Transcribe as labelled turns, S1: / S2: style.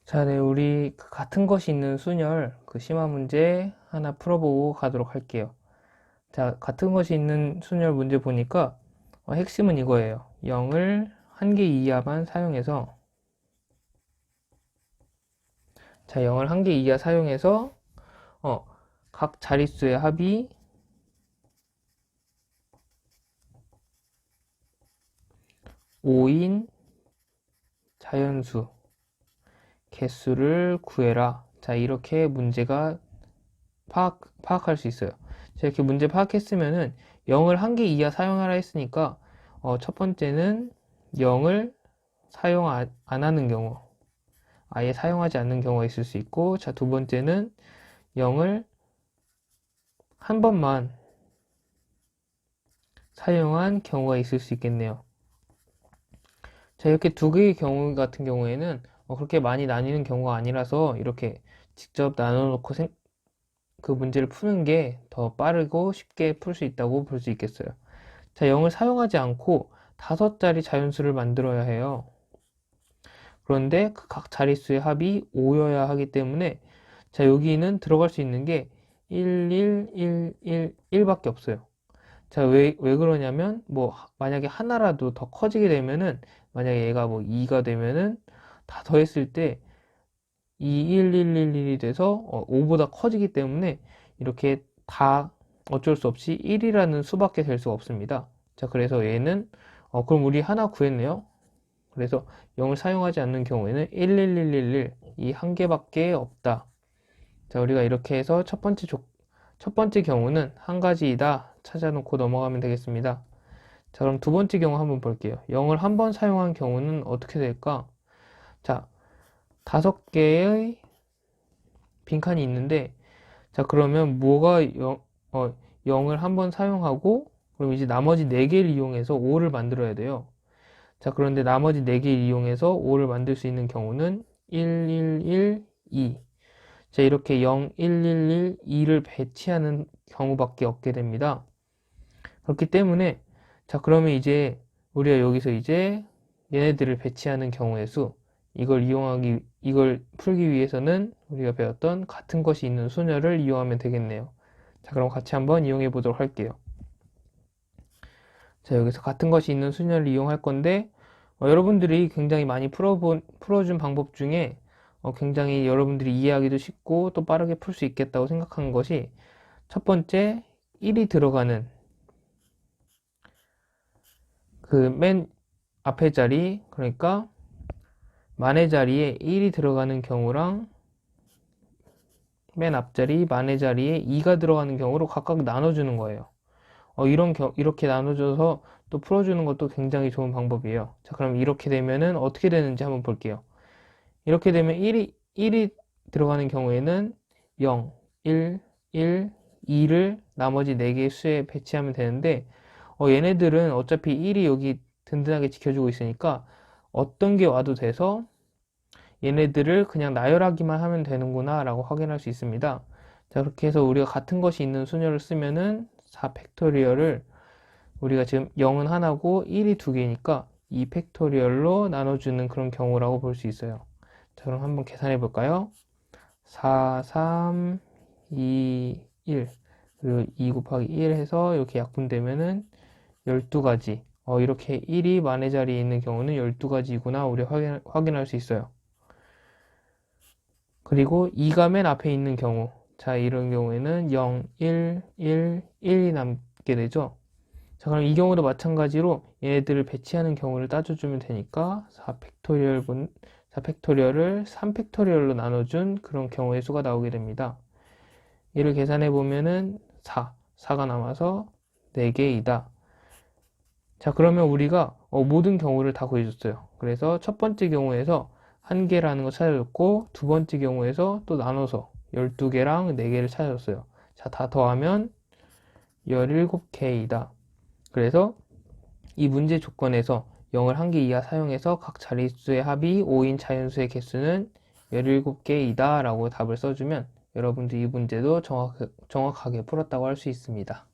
S1: 자, 네, 우리 그 같은 것이 있는 순열 그 심화 문제 하나 풀어보고 가도록 할게요. 자, 같은 것이 있는 순열 문제 보니까 핵심은 이거예요. 0을 한 개 이하만 사용해서 자, 0을 한 개 이하 사용해서 어, 각 자릿수의 합이 5인 자연수 개수를 구해라. 자, 이렇게 문제가 파악할 수 있어요. 자, 이렇게 문제 파악했으면은 0을 한 개 이하 사용하라 했으니까 첫 번째는 0을 사용 안 하는 경우, 아예 사용하지 않는 경우가 있을 수 있고, 자, 두 번째는 0을 한 번만 사용한 경우가 있을 수 있겠네요. 자, 이렇게 두 개의 경우 같은 경우에는 그렇게 많이 나뉘는 경우가 아니라서 이렇게 직접 나눠놓고 그 문제를 푸는 게 더 빠르고 쉽게 풀 수 있다고 볼 수 있겠어요. 자, 0을 사용하지 않고 5자리 자연수를 만들어야 해요. 그런데 그 각 자릿수의 합이 5여야 하기 때문에 자, 여기는 들어갈 수 있는 게 1, 1, 1, 1, 1밖에 없어요. 자, 왜 그러냐면 만약에 하나라도 더 커지게 되면은 만약에 얘가 2가 되면은 다 더했을 때 2, 1, 1, 1, 1이 돼서 5보다 커지기 때문에 이렇게 다 어쩔 수 없이 1이라는 수밖에 될 수가 없습니다. 자, 그래서 얘는 그럼 우리 하나 구했네요. 그래서 0을 사용하지 않는 경우에는 11111 이 한 개밖에 없다. 자, 우리가 이렇게 해서 첫 번째 경우는 한 가지이다 찾아놓고 넘어가면 되겠습니다. 자, 그럼 두 번째 경우 한번 볼게요. 0을 한 번 사용한 경우는 어떻게 될까? 자, 5개의 빈칸이 있는데 자, 그러면 0을 한 번 사용하고 그럼 이제 나머지 4개를 이용해서 5를 만들어야 돼요. 자, 그런데 나머지 4개를 이용해서 5를 만들 수 있는 경우는 1, 1, 1, 2. 자, 이렇게 0, 1, 1, 1, 2를 배치하는 경우밖에 없게 됩니다. 그렇기 때문에 자, 그러면 이제 우리가 여기서 이제 얘네들을 배치하는 경우의 수 이걸 풀기 위해서는 우리가 배웠던 같은 것이 있는 순열을 이용하면 되겠네요. 자, 그럼 같이 한번 이용해 보도록 할게요. 자, 여기서 같은 것이 있는 순열을 이용할 건데 여러분들이 굉장히 많이 풀어준 방법 중에 굉장히 여러분들이 이해하기도 쉽고 또 빠르게 풀 수 있겠다고 생각한 것이 첫 번째 1이 들어가는 그 맨 앞에 자리, 그러니까 만의 자리에 1이 들어가는 경우랑 맨 앞자리 만의 자리에 2가 들어가는 경우로 각각 나눠주는 거예요. 이렇게 나눠줘서 또 풀어주는 것도 굉장히 좋은 방법이에요. 자, 그럼 이렇게 되면은 어떻게 되는지 한번 볼게요. 이렇게 되면 1이 들어가는 경우에는 0, 1, 1, 2를 나머지 4개의 수에 배치하면 되는데 얘네들은 어차피 1이 여기 든든하게 지켜주고 있으니까 어떤 게 와도 돼서 얘네들을 그냥 나열하기만 하면 되는구나 라고 확인할 수 있습니다. 자, 그렇게 해서 우리가 같은 것이 있는 수열을 쓰면은 4 팩토리얼을 우리가 지금 0은 하나고 1이 두 개니까 2 팩토리얼로 나눠주는 그런 경우라고 볼 수 있어요. 자, 그럼 한번 계산해 볼까요? 4, 3, 2, 1 그리고 2 곱하기 1 해서 이렇게 약분되면은 12가지 이렇게 1이 만의 자리에 있는 경우는 12가지구나 우리 확인할 수 있어요. 그리고 2가 맨 앞에 있는 경우 자, 이런 경우에는 0, 1, 1, 1이 남게 되죠. 자, 그럼 이 경우도 마찬가지로 얘네들을 배치하는 경우를 따져주면 되니까 4 팩토리얼을 3 팩토리얼로 나눠준 그런 경우의 수가 나오게 됩니다. 이를 계산해 보면은 4가 남아서 4개이다. 자, 그러면 우리가 모든 경우를 다 구해줬어요. 그래서 첫 번째 경우에서 1개라는 거 찾아줬고 두 번째 경우에서 또 나눠서 12개랑 4개를 찾아줬어요. 자, 다 더하면 17개이다. 그래서 이 문제 조건에서 0을 한 개 이하 사용해서 각 자릿수의 합이 5인 자연수의 개수는 17개이다 라고 답을 써주면 여러분들 이 문제도 정확하게 풀었다고 할 수 있습니다.